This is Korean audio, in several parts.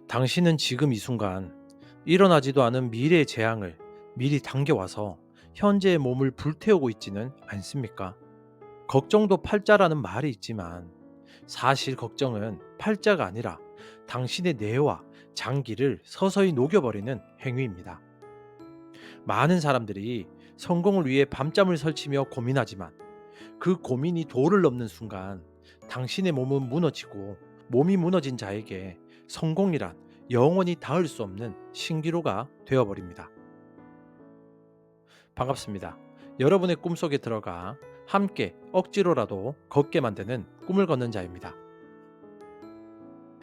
당신은 지금 이 순간 일어나지도 않은 미래의 재앙을 미리 당겨와서 현재의 몸을 불태우고 있지는 않습니까? 걱정도 팔자라는 말이 있지만 사실 걱정은 팔자가 아니라 당신의 뇌와 장기를 서서히 녹여버리는 행위입니다. 많은 사람들이 성공을 위해 밤잠을 설치며 고민하지만 그 고민이 도를 넘는 순간 당신의 몸은 무너지고 몸이 무너진 자에게 성공이란 영원히 닿을 수 없는 신기루가 되어버립니다. 반갑습니다. 여러분의 꿈속에 들어가 함께 억지로라도 걷게 만드는 꿈을 걷는 자입니다.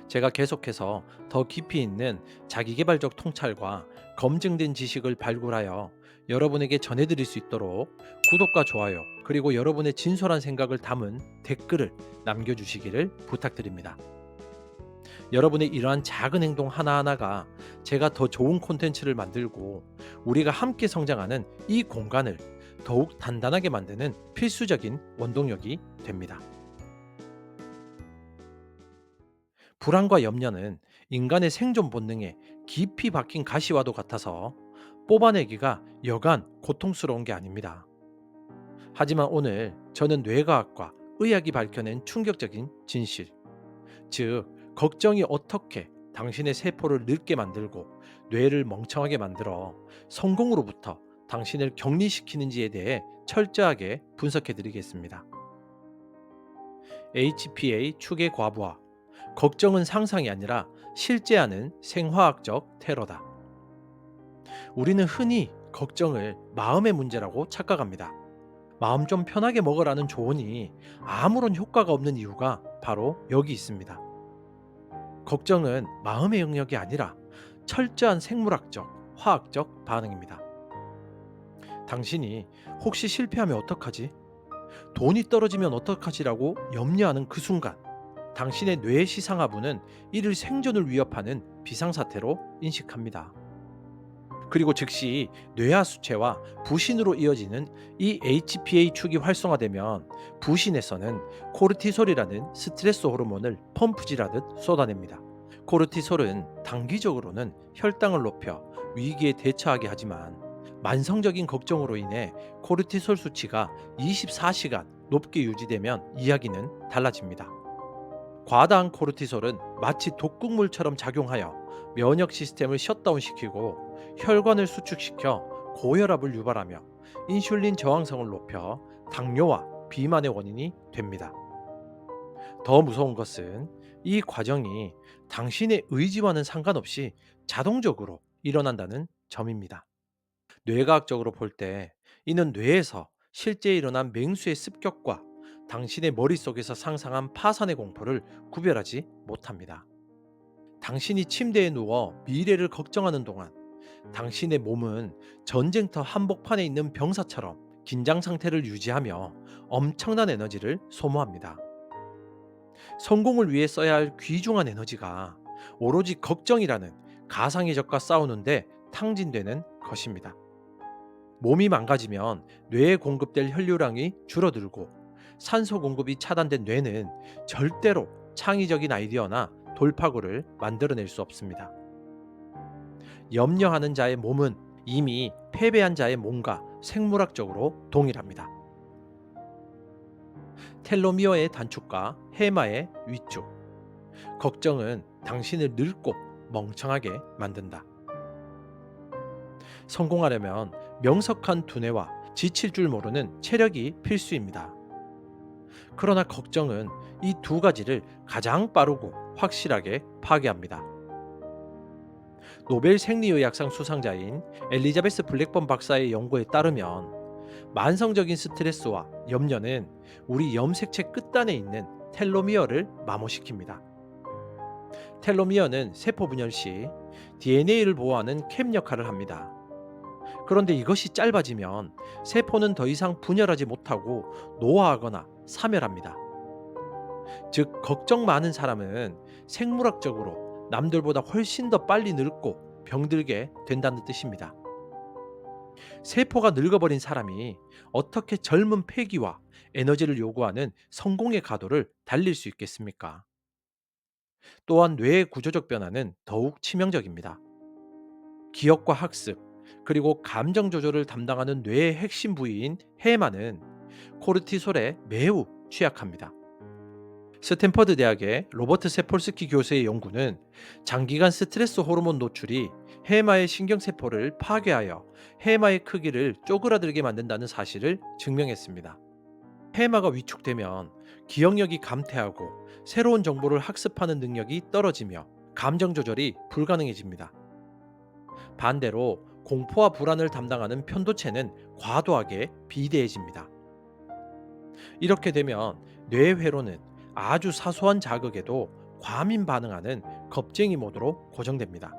제가 계속해서 더 깊이 있는 자기계발적 통찰과 검증된 지식을 발굴하여 여러분에게 전해드릴 수 있도록 구독과 좋아요, 그리고 여러분의 진솔한 생각을 담은 댓글을 남겨주시기를 부탁드립니다. 여러분의 이러한 작은 행동 하나하나가 제가 더 좋은 콘텐츠를 만들고 우리가 함께 성장하는 이 공간을 더욱 단단하게 만드는 필수적인 원동력이 됩니다. 불안과 염려는 인간의 생존 본능에 깊이 박힌 가시와도 같아서 뽑아내기가 여간 고통스러운 게 아닙니다. 하지만 오늘 저는 뇌과학과 의학이 밝혀낸 충격적인 진실, 즉 걱정이 어떻게 당신의 세포를 늙게 만들고 뇌를 멍청하게 만들어 성공으로부터 당신을 격리시키는지에 대해 철저하게 분석해 드리겠습니다. HPA 축의 과부하, 걱정은 상상이 아니라 실제하는 생화학적 테러다. 우리는 흔히 걱정을 마음의 문제라고 착각합니다. 마음 좀 편하게 먹으라는 조언이 아무런 효과가 없는 이유가 바로 여기 있습니다. 걱정은 마음의 영역이 아니라 철저한 생물학적, 화학적 반응입니다. 당신이 혹시 실패하면 어떡하지? 돈이 떨어지면 어떡하지라고 염려하는 그 순간, 당신의 뇌 시상하부는 이를 생존을 위협하는 비상사태로 인식합니다. 그리고 즉시 뇌하수체와 부신으로 이어지는 이 HPA 축이 활성화되면 부신에서는 코르티솔이라는 스트레스 호르몬을 펌프질하듯 쏟아냅니다. 코르티솔은 단기적으로는 혈당을 높여 위기에 대처하게 하지만 만성적인 걱정으로 인해 코르티솔 수치가 24시간 높게 유지되면 이야기는 달라집니다. 과다한 코르티솔은 마치 독극물처럼 작용하여 면역 시스템을 셧다운시키고 혈관을 수축시켜 고혈압을 유발하며 인슐린 저항성을 높여 당뇨와 비만의 원인이 됩니다. 더 무서운 것은 이 과정이 당신의 의지와는 상관없이 자동적으로 일어난다는 점입니다. 뇌과학적으로 볼 때 이는 뇌에서 실제 일어난 맹수의 습격과 당신의 머릿속에서 상상한 파산의 공포를 구별하지 못합니다. 당신이 침대에 누워 미래를 걱정하는 동안 당신의 몸은 전쟁터 한복판에 있는 병사처럼 긴장 상태를 유지하며 엄청난 에너지를 소모합니다. 성공을 위해 써야 할 귀중한 에너지가 오로지 걱정이라는 가상의 적과 싸우는데 탕진되는 것입니다. 몸이 망가지면 뇌에 공급될 혈류량이 줄어들고 산소 공급이 차단된 뇌는 절대로 창의적인 아이디어나 돌파구를 만들어낼 수 없습니다. 염려하는 자의 몸은 이미 패배한 자의 몸과 생물학적으로 동일합니다. 텔로미어의 단축과 해마의 위축. 걱정은 당신을 늙고 멍청하게 만든다. 성공하려면 명석한 두뇌와 지칠 줄 모르는 체력이 필수입니다. 그러나 걱정은 이 두 가지를 가장 빠르고 확실하게 파괴합니다. 노벨 생리의학상 수상자인 엘리자베스 블랙번 박사의 연구에 따르면 만성적인 스트레스와 염려는 우리 염색체 끝단에 있는 텔로미어를 마모시킵니다. 텔로미어는 세포 분열 시 DNA를 보호하는 캡 역할을 합니다. 그런데 이것이 짧아지면 세포는 더 이상 분열하지 못하고 노화하거나 사멸합니다. 즉, 걱정 많은 사람은 생물학적으로 남들보다 훨씬 더 빨리 늙고 병들게 된다는 뜻입니다. 세포가 늙어버린 사람이 어떻게 젊은 폐기와 에너지를 요구하는 성공의 가도를 달릴 수 있겠습니까? 또한 뇌의 구조적 변화는 더욱 치명적입니다. 기억과 학습, 그리고 감정 조절을 담당하는 뇌의 핵심 부위인 해마는 코르티솔에 매우 취약합니다. 스탠퍼드 대학의 로버트 세폴스키 교수의 연구는 장기간 스트레스 호르몬 노출이 해마의 신경세포를 파괴하여 해마의 크기를 쪼그라들게 만든다는 사실을 증명했습니다. 해마가 위축되면 기억력이 감퇴하고 새로운 정보를 학습하는 능력이 떨어지며 감정 조절이 불가능해집니다. 반대로 공포와 불안을 담당하는 편도체는 과도하게 비대해집니다. 이렇게 되면 뇌회로는 아주 사소한 자극에도 과민 반응하는 겁쟁이 모드로 고정됩니다.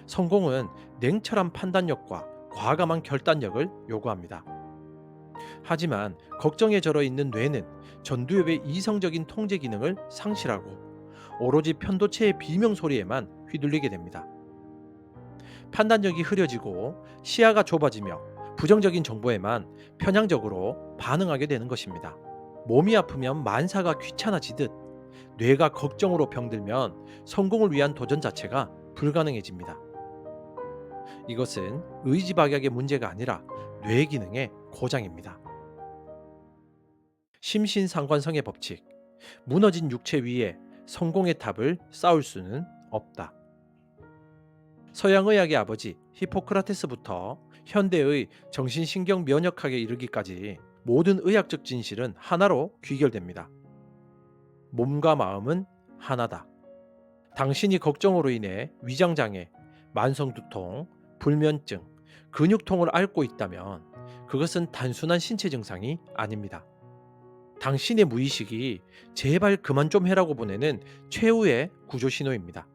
성공은 냉철한 판단력과 과감한 결단력을 요구합니다. 하지만 걱정에 절어 있는 뇌는 전두엽의 이성적인 통제 기능을 상실하고 오로지 편도체의 비명 소리에만 휘둘리게 됩니다. 판단력이 흐려지고 시야가 좁아지며 부정적인 정보에만 편향적으로 반응하게 되는 것입니다. 몸이 아프면 만사가 귀찮아지듯 뇌가 걱정으로 병들면 성공을 위한 도전 자체가 불가능해집니다. 이것은 의지박약의 문제가 아니라 뇌 기능의 고장입니다. 심신상관성의 법칙, 무너진 육체 위에 성공의 탑을 쌓을 수는 없다. 서양의학의 아버지 히포크라테스부터 현대의 정신신경 면역학에 이르기까지 모든 의학적 진실은 하나로 귀결됩니다. 몸과 마음은 하나다. 당신이 걱정으로 인해 위장장애, 만성두통, 불면증, 근육통을 앓고 있다면 그것은 단순한 신체 증상이 아닙니다. 당신의 무의식이 제발 그만 좀 해라고 보내는 최후의 구조 신호입니다.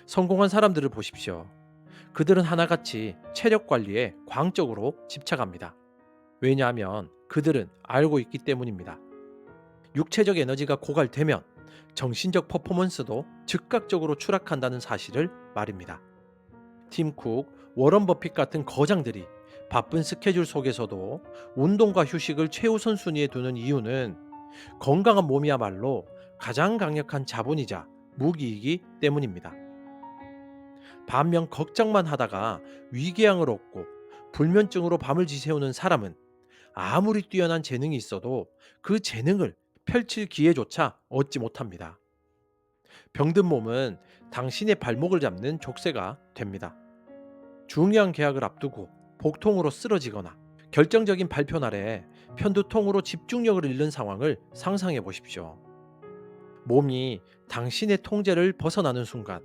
성공한 사람들을 보십시오. 그들은 하나같이 체력 관리에 광적으로 집착합니다. 왜냐하면 그들은 알고 있기 때문입니다. 육체적 에너지가 고갈되면 정신적 퍼포먼스도 즉각적으로 추락한다는 사실을 말입니다. 팀 쿡, 워런 버핏 같은 거장들이 바쁜 스케줄 속에서도 운동과 휴식을 최우선 순위에 두는 이유는 건강한 몸이야말로 가장 강력한 자본이자 무기이기 때문입니다. 반면 걱정만 하다가 위궤양을 얻고 불면증으로 밤을 지새우는 사람은 아무리 뛰어난 재능이 있어도 그 재능을 펼칠 기회조차 얻지 못합니다. 병든 몸은 당신의 발목을 잡는 족쇄가 됩니다. 중요한 계약을 앞두고 복통으로 쓰러지거나 결정적인 발표 날에 편두통으로 집중력을 잃는 상황을 상상해 보십시오. 몸이 당신의 통제를 벗어나는 순간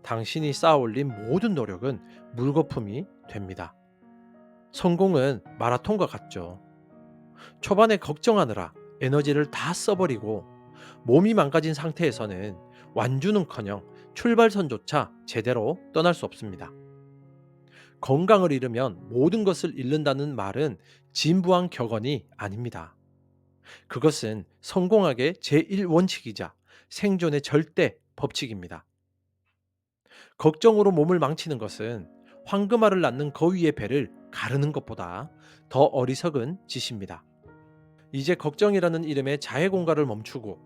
당신이 쌓아올린 모든 노력은 물거품이 됩니다. 성공은 마라톤과 같죠. 초반에 걱정하느라 에너지를 다 써버리고 몸이 망가진 상태에서는 완주는커녕 출발선조차 제대로 떠날 수 없습니다. 건강을 잃으면 모든 것을 잃는다는 말은 진부한 격언이 아닙니다. 그것은 성공학의 제1원칙이자 생존의 절대 법칙입니다. 걱정으로 몸을 망치는 것은 황금알을 낳는 거위의 배를 가르는 것보다 더 어리석은 짓입니다. 이제 걱정이라는 이름의 자해 공갈을 멈추고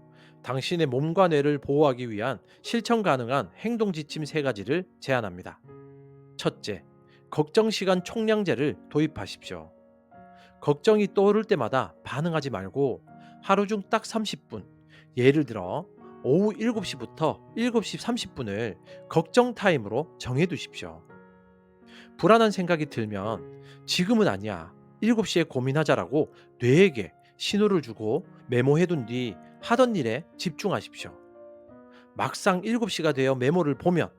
당신의 몸과 뇌를 보호하기 위한 실천 가능한 행동 지침 3가지를 제안합니다. 첫째, 걱정 시간 총량제를 도입하십시오. 걱정이 떠오를 때마다 반응하지 말고 하루 중 딱 30분, 예를 들어 오후 7시부터 7시 30분을 걱정 타임으로 정해 두십시오. 불안한 생각이 들면 지금은 아니야. 7시에 고민하자라고 뇌에게 신호를 주고 메모해 둔 뒤 하던 일에 집중하십시오. 막상 7시가 되어 메모를 보면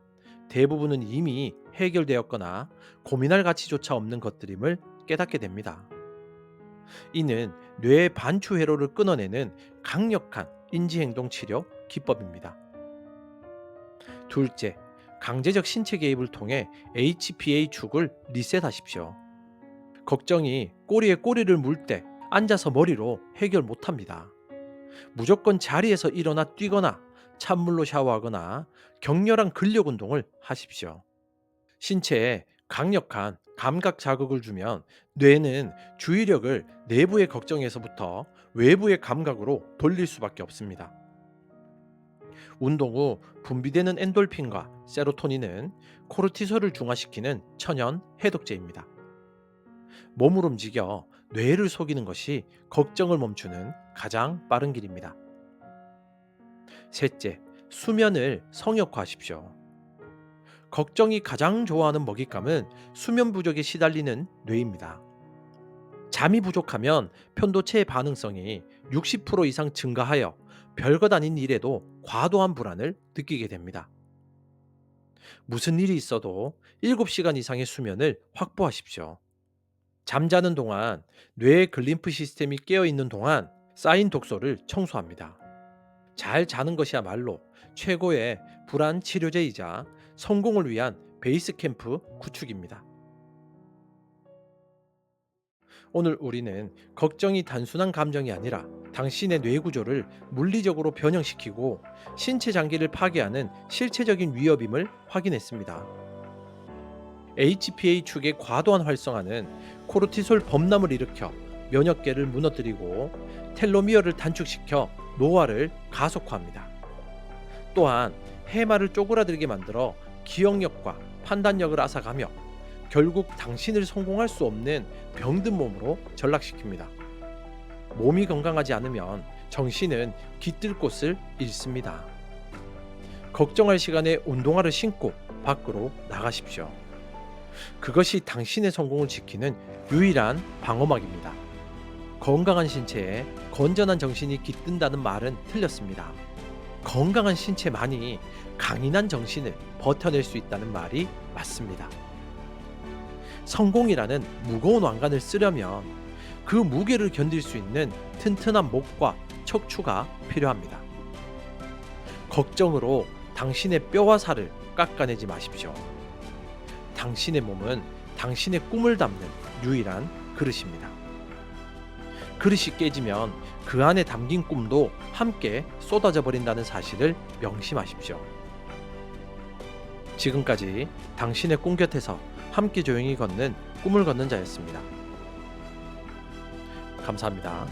대부분은 이미 해결되었거나 고민할 가치조차 없는 것들임을 깨닫게 됩니다. 이는 뇌의 반추 회로를 끊어내는 강력한 인지행동 치료 기법입니다. 둘째, 강제적 신체 개입을 통해 HPA 축을 리셋하십시오. 걱정이 꼬리에 꼬리를 물 때 앉아서 머리로 해결 못합니다. 무조건 자리에서 일어나 뛰거나 찬물로 샤워하거나 격렬한 근력 운동을 하십시오. 신체에 강력한 감각 자극을 주면 뇌는 주의력을 내부의 걱정에서부터 외부의 감각으로 돌릴 수밖에 없습니다. 운동 후 분비되는 엔돌핀과 세로토닌은 코르티솔을 중화시키는 천연 해독제입니다. 몸을 움직여 뇌를 속이는 것이 걱정을 멈추는 가장 빠른 길입니다. 셋째, 수면을 성역화하십시오. 걱정이 가장 좋아하는 먹잇감은 수면 부족에 시달리는 뇌입니다. 잠이 부족하면 편도체의 반응성이 60% 이상 증가하여 별것 아닌 일에도 과도한 불안을 느끼게 됩니다. 무슨 일이 있어도 7시간 이상의 수면을 확보하십시오. 잠자는 동안 뇌의 글림프 시스템이 깨어 있는 동안 쌓인 독소를 청소합니다. 잘 자는 것이야말로 최고의 불안 치료제이자 성공을 위한 베이스 캠프 구축입니다. 오늘 우리는 걱정이 단순한 감정이 아니라 당신의 뇌 구조를 물리적으로 변형시키고 신체 장기를 파괴하는 실체적인 위협임을 확인했습니다. HPA 축의 과도한 활성화는 코르티솔 범람을 일으켜 면역계를 무너뜨리고 텔로미어를 단축시켜 노화를 가속화합니다. 또한 해마를 쪼그라들게 만들어 기억력과 판단력을 앗아가며 결국 당신을 성공할 수 없는 병든 몸으로 전락시킵니다. 몸이 건강하지 않으면 정신은 깃들 곳을 잃습니다. 걱정할 시간에 운동화를 신고 밖으로 나가십시오. 그것이 당신의 성공을 지키는 유일한 방어막입니다. 건강한 신체에 건전한 정신이 깃든다는 말은 틀렸습니다. 건강한 신체만이 강인한 정신을 버텨낼 수 있다는 말이 맞습니다. 성공이라는 무거운 왕관을 쓰려면 그 무게를 견딜 수 있는 튼튼한 목과 척추가 필요합니다. 걱정으로 당신의 뼈와 살을 깎아내지 마십시오. 당신의 몸은 당신의 꿈을 담는 유일한 그릇입니다. 그릇이 깨지면 그 안에 담긴 꿈도 함께 쏟아져 버린다는 사실을 명심하십시오. 지금까지 당신의 꿈 곁에서 함께 조용히 걷는 꿈을 걷는 자였습니다. 감사합니다.